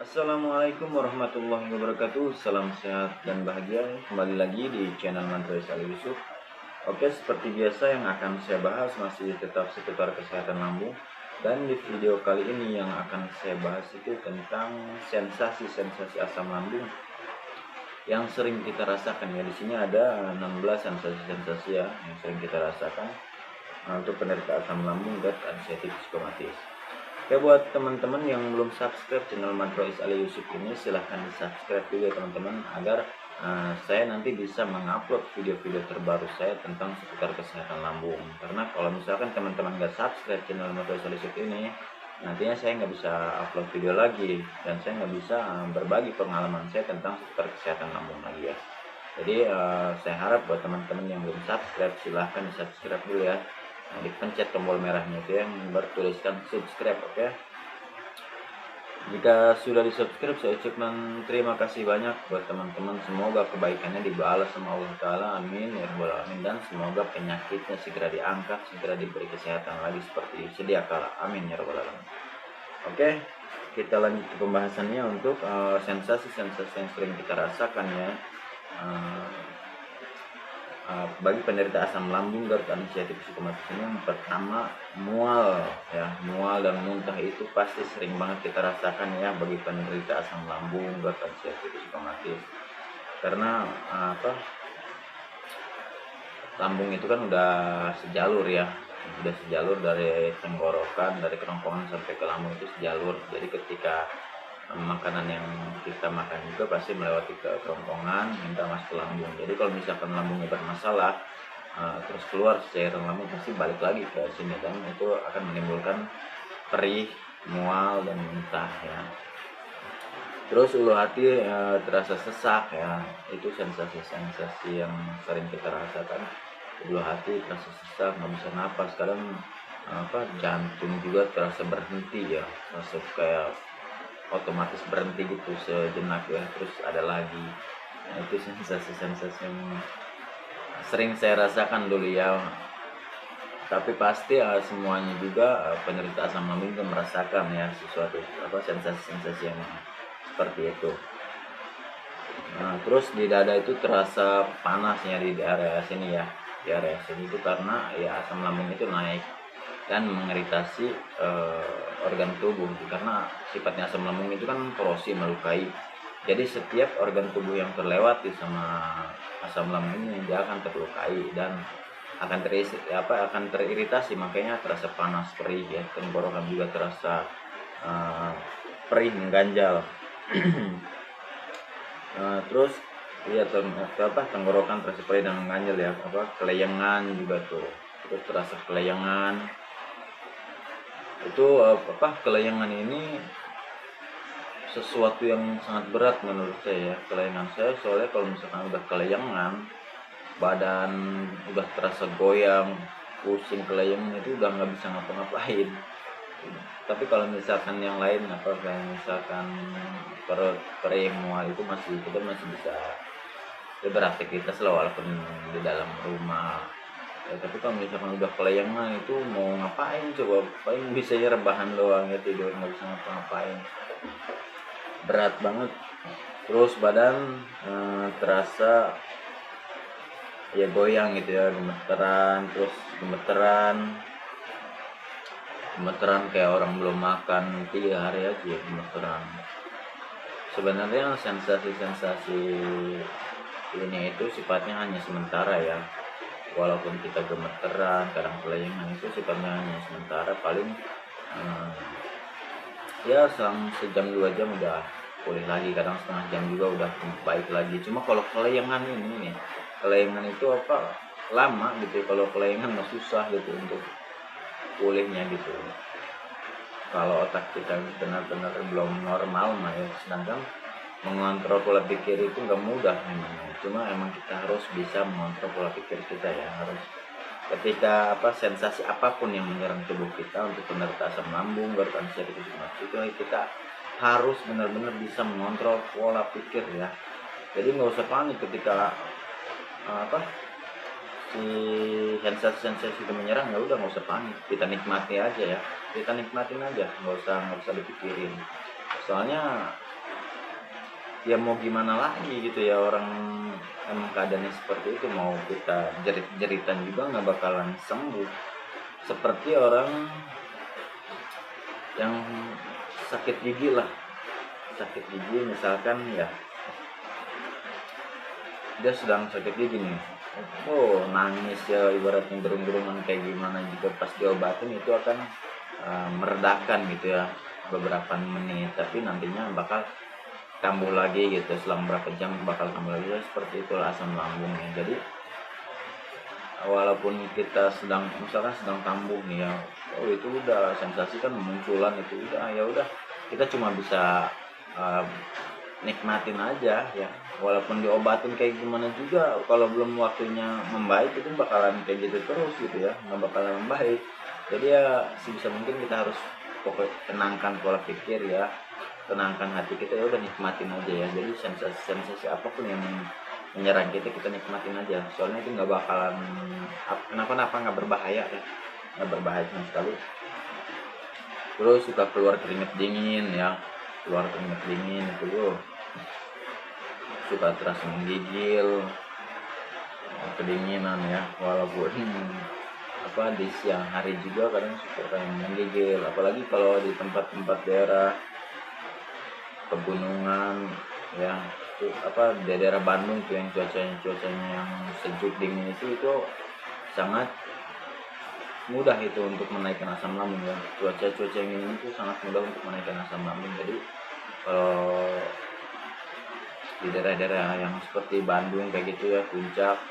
Assalamualaikum warahmatullahi wabarakatuh. Salam sehat dan bahagia. Kembali lagi di channel Mantrois Ali Yusuf. Oke, seperti biasa yang akan saya bahas masih tetap seputar kesehatan lambung. Dan di video kali ini yang akan saya bahas itu tentang sensasi-sensasi asam lambung yang sering kita rasakan ya. Di sini ada 16 sensasi-sensasi ya yang sering kita rasakan untuk penderita asam lambung dan anxiety psikomatis. Ya, buat teman-teman yang belum subscribe channel Madrois Ali Yusuf ini, silahkan di subscribe juga teman-teman agar saya nanti bisa mengupload video-video terbaru saya tentang seputar kesehatan lambung. Karena kalau misalkan teman-teman nggak subscribe channel Madrois Ali Yusuf ini, nantinya saya nggak bisa upload video lagi dan saya nggak bisa berbagi pengalaman saya tentang seputar kesehatan lambung lagi ya. Jadi saya harap buat teman-teman yang belum subscribe, silahkan di subscribe dulu ya. Nah, dipencet tombol merahnya itu yang bertuliskan subscribe. Oke, jika sudah di subscribe, saya ucapkan terima kasih banyak buat teman-teman. Semoga kebaikannya dibalas sama Allah Ta'ala, amin ya rabbal alamin. Dan semoga penyakitnya segera diangkat, segera diberi kesehatan lagi seperti sedia kala, amin ya rabbal alamin. Oke, kita lanjut ke pembahasannya untuk sensasi-sensasi yang sering kita rasakan ya. Bagi penderita asam lambung GERD anxiety psikomatis ini, yang pertama mual ya. Mual dan muntah itu pasti sering banget kita rasakan ya bagi penderita asam lambung GERD anxiety psikomatis. Karena lambung itu kan udah sejalur ya, udah sejalur dari tenggorokan, dari kerongkongan sampai ke lambung itu sejalur. Jadi ketika makanan yang kita makan juga pasti melewati ke kerongkongan, minta masuk ke lambung. Jadi kalau misalkan lambungnya bermasalah, terus keluar cairan lambung pasti balik lagi ke sini, dan itu akan menimbulkan perih, mual, dan muntah ya. Terus ulu hati terasa sesak ya, itu sensasi-sensasi yang sering kita rasakan. Ulu hati terasa sesak, nggak bisa napas, kadang jantung juga terasa berhenti ya, terasa kayak otomatis berhenti gitu sejenak ya, terus ada lagi. Nah, itu sensasi-sensasi yang sering saya rasakan dulu ya. Tapi pasti semuanya juga penderita asam lambung juga merasakan ya sesuatu sensasi-sensasi yang seperti itu. Nah, terus di dada itu terasa panasnya di area sini ya. Di area sini itu karena ya asam lambung itu naik dan mengiritasi organ tubuh, karena sifatnya asam lambung itu kan korosi, melukai. Jadi setiap organ tubuh yang terlewati sama asam lambung ini dia akan terlukai dan akan teriritasi, makanya terasa panas, perih ya. Tenggorokan juga terasa perih, mengganjal. Terus ya tenggorokan terasa perih dan mengganjal ya, kelayangan juga tuh, terus terasa kelayangan. Itu kelayangan ini sesuatu yang sangat berat menurut saya. Kelayangan saya soalnya kalau misalkan udah kelayangan, badan udah terasa goyang, pusing, kelayangan itu udah nggak bisa ngapa-ngapain. Tapi kalau misalkan yang lain kayak misalkan perut, perih, mual, itu kita masih bisa beraktivitas lah walaupun di dalam rumah. Ya, tapi kalau misalkan udah kelayangan itu mau ngapain coba, paling bisa ya rebahan doang ya, tidur, nggak bisa ngapa-ngapain, berat banget. Terus badan terasa ya goyang gitu ya, gemeteran, terus gemeteran kayak orang belum makan 3 hari aja ya, gemeteran. Sebenarnya sensasi-sensasi ini itu sifatnya hanya sementara ya. Walaupun kita gemeteran, kadang kelayangan, itu sifatnya hanya sementara, paling ya sejam 2 jam udah pulih lagi, kadang setengah jam juga udah baik lagi. Cuma kalau kelayangan ini nih, kelayangan itu lama gitu. Kalau kelayangan mah susah gitu untuk pulihnya gitu. Kalau otak kita benar-benar belum normal mah ya. Sedangkan mengontrol pola pikir itu nggak mudah memang. Cuma emang kita harus bisa mengontrol pola pikir kita ya, harus ketika sensasi apapun yang menyerang tubuh kita. Untuk penderita asam lambung, GERD anxiety psikomatis itu kita harus benar-benar bisa mengontrol pola pikir ya. Jadi nggak usah panik ketika si sensasi-sensasi itu menyerang. Ya udah, nggak usah panik, kita nikmati aja ya, kita nikmatin aja, nggak usah dipikirin. Soalnya ya mau gimana lagi gitu ya, orang emang keadaannya seperti itu, mau kita jerit-jeritan juga nggak bakalan sembuh. Seperti orang yang sakit gigi lah, sakit gigi misalkan ya, dia sedang sakit gigi nih, oh nangis ya, ibaratnya gerung-gerungan kayak gimana juga pas diobatin itu akan meredakan gitu ya beberapa menit, tapi nantinya bakal kambuh lagi gitu, selang berapa jam bakal kambuh lagi ya, seperti itulah asam lambungnya. Jadi walaupun kita sedang misalkan sedang kambuh nih ya, oh itu udah sensasi kan munculan itu udah, ya udah kita cuma bisa uh, nikmatin aja ya, walaupun diobatin kayak gimana juga kalau belum waktunya membaik itu bakalan kayak gitu terus gitu ya, nggak bakalan membaik. Jadi ya sebisa mungkin kita harus pokoknya tenangkan pola pikir ya, tenangkan hati kita, ya udah nikmatin aja ya. Jadi sensasi apapun yang menyerang kita nikmatin aja, soalnya itu nggak bakalan kenapa-napa, nggak berbahaya ya, nggak berbahaya sama sekali. Terus suka keluar keringet dingin ya, keluar keringet dingin itu loh, suka terasa menggigil, kedinginan ya, walaupun di siang hari juga kadang suka kayak menggigil, apalagi kalau di tempat-tempat daerah pegunungan ya, itu di daerah Bandung tuh yang cuacanya yang sejuk dingin itu sangat mudah itu untuk menaikkan asam lambung ya. Cuaca yang ini itu sangat mudah untuk menaikkan asam lambung. Jadi kalau di daerah-daerah yang seperti Bandung kayak gitu ya, puncak,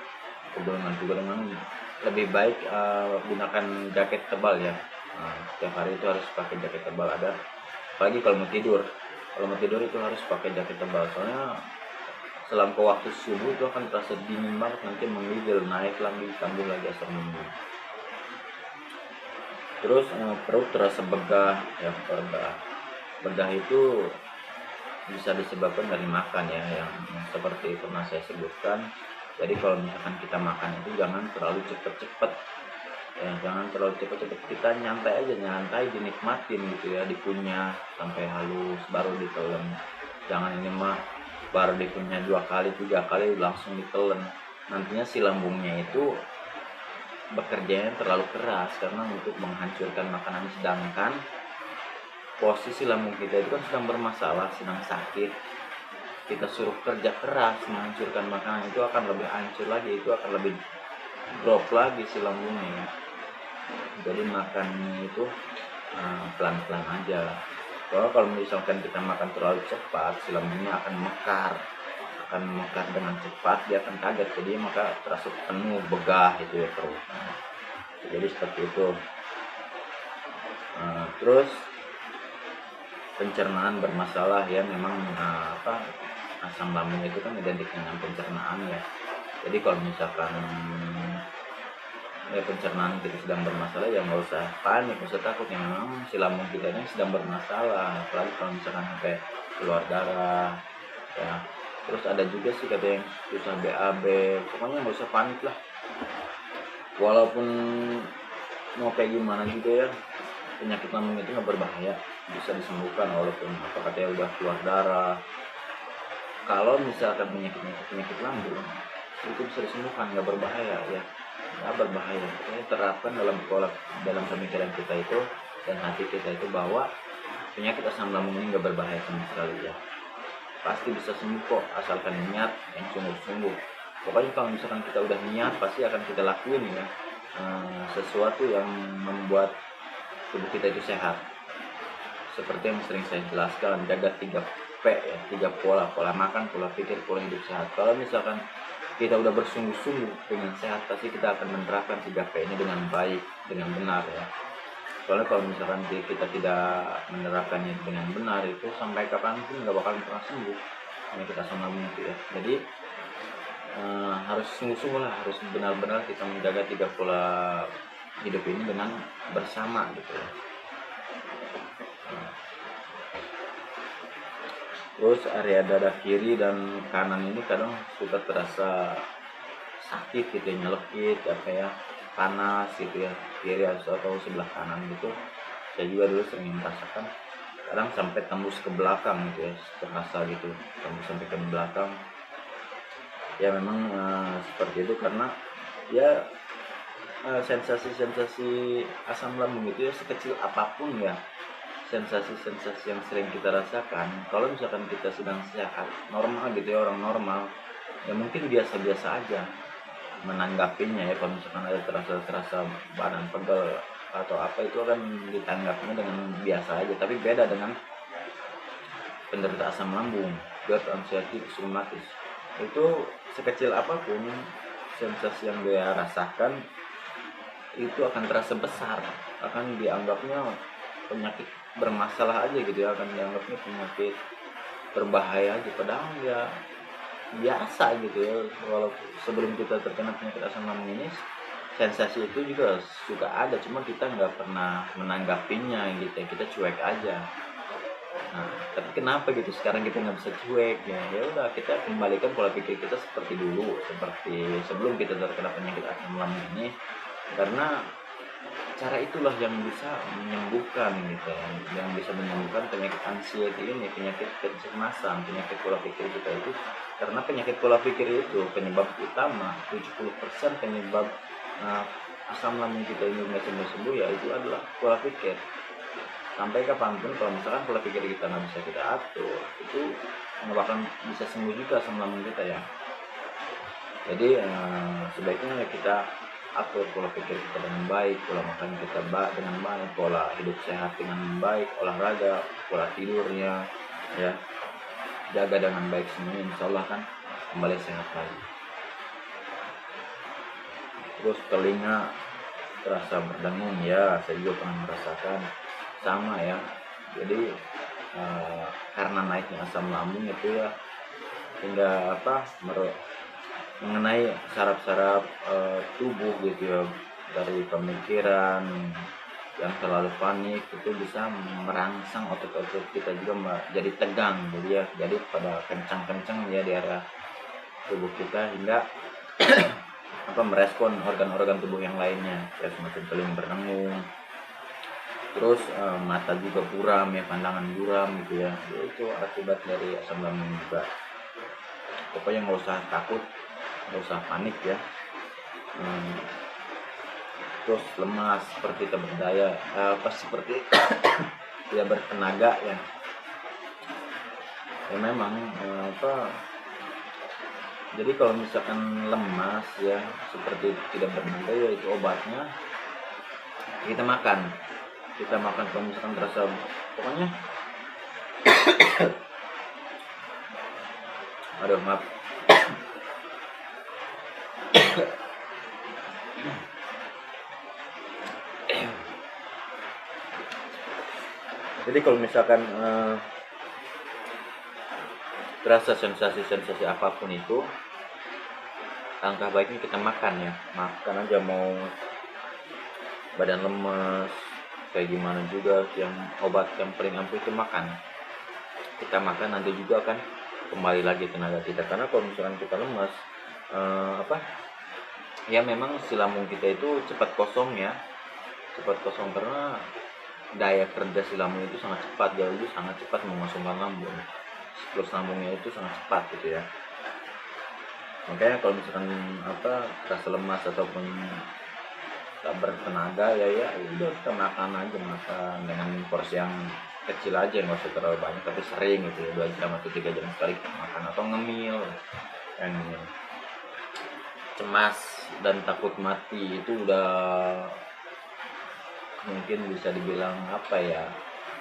pegunungan juga, dengan lebih baik gunakan jaket tebal ya. Setiap hari itu harus pakai jaket tebal, ada apalagi kalau mau tidur itu harus pakai jaket tebal, soalnya selama waktu subuh itu akan terasa dingin banget, nanti menggigil, naik lagi, kambuh lagi asam lambung. Terus perut terasa begah ya, begah itu bisa disebabkan dari makan ya, yang seperti pernah saya sebutkan. Jadi kalau misalkan kita makan itu jangan terlalu cepet-cepet ya, jangan terlalu cepet-cepet, kita nyantai dinikmatin gitu ya, dikunyah sampai halus baru ditelan. Jangan ini mah baru dikunyah 2 kali 3 kali langsung ditelan, nantinya si lambungnya itu bekerjanya terlalu keras karena untuk menghancurkan makanan, sedangkan posisi lambung kita itu kan sedang bermasalah, sedang sakit, kita suruh kerja keras menghancurkan makanan, itu akan lebih hancur lagi, itu akan lebih drop lagi si lambungnya. Jadi makannya itu pelan-pelan aja. Kalau misalkan kita makan terlalu cepat, si lambungnya akan mekar dengan cepat, dia akan kaget, jadi maka terasa penuh, begah itu ya perut. Jadi seperti itu. Terus pencernaan bermasalah ya, memang asam lambung itu kan identik dengan pencernaan ya. Jadi kalau misalkan pencernaan kita sedang bermasalah ya nggak usah panik, nggak usah takut ya, memang si lambung kita ini sedang bermasalah, apalagi kalau misalkan sampai keluar darah ya. Terus ada juga sih kata yang susah BAB, pokoknya nggak usah panik lah, walaupun mau kayak gimana juga ya, penyakit lambung itu nggak berbahaya, bisa disembuhkan walaupun katanya udah keluar darah. Kalau misalkan penyakit lambung itu bisa disembuhkan, nggak berbahaya ya, nggak berbahaya. Ini terapkan dalam pemikiran kita itu dan hati kita itu bahwa penyakit asam lambung ini nggak berbahaya sama sekali ya, pasti bisa sembuh kok, asalkan niat yang sungguh-sungguh. Pokoknya kalau misalkan kita udah niat, pasti akan kita lakuin ya sesuatu yang membuat tubuh kita itu sehat. Seperti yang sering saya jelaskan, jaga 3P ya, 3 pola makan, pola pikir, pola hidup sehat. Kalau misalkan kita udah bersungguh-sungguh dengan sehat, pasti kita akan menerapkan 3P ini dengan baik, dengan benar ya. Soalnya kalau misalkan kita tidak menerapkannya dengan benar, itu sampai kapanpun nggak bakal pernah sembuh penyakit asam lambung itu ya. Jadi harus sungguh-sungguh lah, harus benar-benar kita menjaga 3 pola hidup ini dengan bersama gitu ya. Terus area dada kiri dan kanan ini kadang suka terasa sakit gitu ya, nyelekit panas gitu ya, kiri atau sebelah kanan gitu. Saya juga dulu sering merasakan kadang sampai tembus ke belakang gitu ya, terasa gitu tembus sampai ke belakang. Ya memang seperti itu karena ya sensasi-sensasi asam lambung itu ya sekecil apapun ya, sensasi-sensasi yang sering kita rasakan kalau misalkan kita sedang sehat normal gitu ya, orang normal ya mungkin biasa-biasa aja menanggapinya ya. Kalau misalkan ada terasa badan pegal atau apa, itu akan ditanggapnya dengan biasa aja. Tapi beda dengan penderita asam lambung, GERD, anxiety, rheumatis, itu sekecil apapun sensasi yang dia rasakan itu akan terasa besar, akan dianggapnya penyakit bermasalah aja gitu ya, akan dianggapnya penyakit berbahaya aja, padahal ya biasa gitu ya. Kalau sebelum kita terkena penyakit asam lambung ini, sensasi itu juga suka ada, cuma kita nggak pernah menanggapinya gitu ya, kita cuek aja. Nah, tapi kenapa gitu sekarang kita nggak bisa cuek ya? Ya udah, kita kembalikan pola pikir kita seperti dulu, seperti sebelum kita terkena penyakit asam lambung ini, karena cara itulah yang bisa menyembuhkan gitu ya, yang bisa menyembuhkan penyakit anxiety ini, penyakit kecemasan, penyakit pola pikir kita itu. Karena penyakit pola pikir itu penyebab utama, 70% penyebab asam lambung kita ini nggak sembuh-sembuh ya itu adalah pola pikir. Sampai kapanpun kalau misalkan pola pikir kita nggak bisa kita atur, itu nggak bakal bisa sembuh juga asam lambung kita ya. Jadi sebaiknya kita atur pola pikir kita dengan baik, pola makan kita dengan baik, pola hidup sehat dengan baik, olahraga, pola tidurnya ya, jaga dengan baik semuanya, insya Allah kan kembali sehat lagi. Terus telinga terasa berdengung ya, saya juga pernah merasakan sama ya. Jadi karena naiknya asam lambung itu ya, hingga mengenai saraf-saraf tubuh gitu ya, dari pemikiran yang terlalu panik itu bisa merangsang otot-otot kita juga jadi tegang, jadi pada kencang-kencang ya di area tubuh kita, hingga merespon organ-organ tubuh yang lainnya ya, semacam telinga berdengung, terus mata juga buram ya, pandangan buram gitu ya, itu akibat dari asam lambung juga. Pokoknya nggak usah takut, nggak usah panik ya. Terus lemas, seperti tidak berdaya, seperti tidak bertenaga ya. Ya memang jadi kalau misalkan lemas ya, seperti tidak bertenaga ya, itu obatnya kita makan kalau misalkan terasa pokoknya aduh maaf. Jadi kalau misalkan terasa sensasi-sensasi apapun itu, langkah baiknya kita makan ya, makan aja, mau badan lemas kayak gimana juga, yang obat yang paling ampuh itu makan. Kita makan, nanti juga akan kembali lagi tenaga kita. Karena kalau misalkan kita lemas ya memang si lambung kita itu cepat kosong karena daya kerja si lambung itu sangat cepat, sangat cepat mengosongkan lambung. Siklus lambungnya itu sangat cepat gitu ya. Makanya kalau misalkan terasa lemas ataupun tak bertenaga ya udah, kita makan dengan porsi yang kecil aja, nggak usah terlalu banyak tapi sering gitu ya, 2 jam atau 3 jam sekali kita makan, atau ngemil. Yang cemas dan takut mati itu udah mungkin bisa dibilang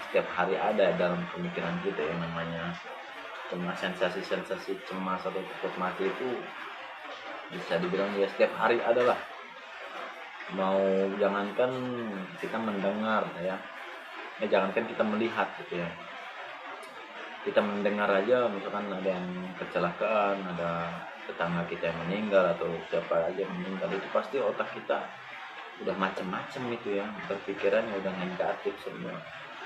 setiap hari ada dalam pemikiran kita yang namanya cemas. Sensasi cemas atau takut mati itu bisa dibilang ya setiap hari adalah. Mau jangankan kita mendengar ya, jangankan kita melihat gitu ya, kita mendengar aja, misalkan ada yang kecelakaan, ada tetangga kita yang meninggal atau siapa aja yang meninggal, itu pasti otak kita udah macem-macem itu ya, berpikirannya udah negatif semua.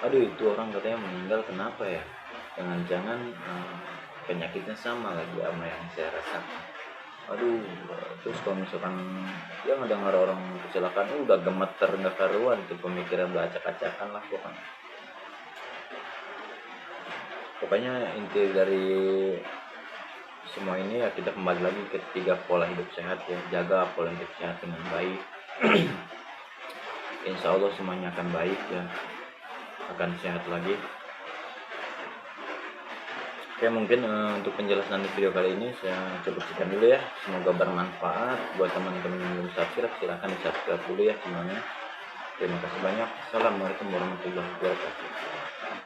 Aduh, itu orang katanya meninggal, kenapa ya, jangan-jangan penyakitnya sama lagi sama yang saya rasakan. Aduh, terus kalau misalkan dia ngedengar orang kecelakaan udah gemeter nggak karuan, tuh pemikiran udah acak-acakan lah pokoknya. Pokoknya inti dari semua ini ya kita kembali lagi ke 3 pola hidup sehat ya. Jaga pola hidup sehat dengan baik. Insya Allah semuanya akan baik ya, akan sehat lagi. Oke, mungkin untuk penjelasan di video kali ini saya cukup sekian dulu ya. Semoga bermanfaat. Buat teman-teman yang belum subscribe, silahkan di subscribe dulu ya channelnya. Terima kasih banyak. Assalamualaikum warahmatullahi wabarakatuh.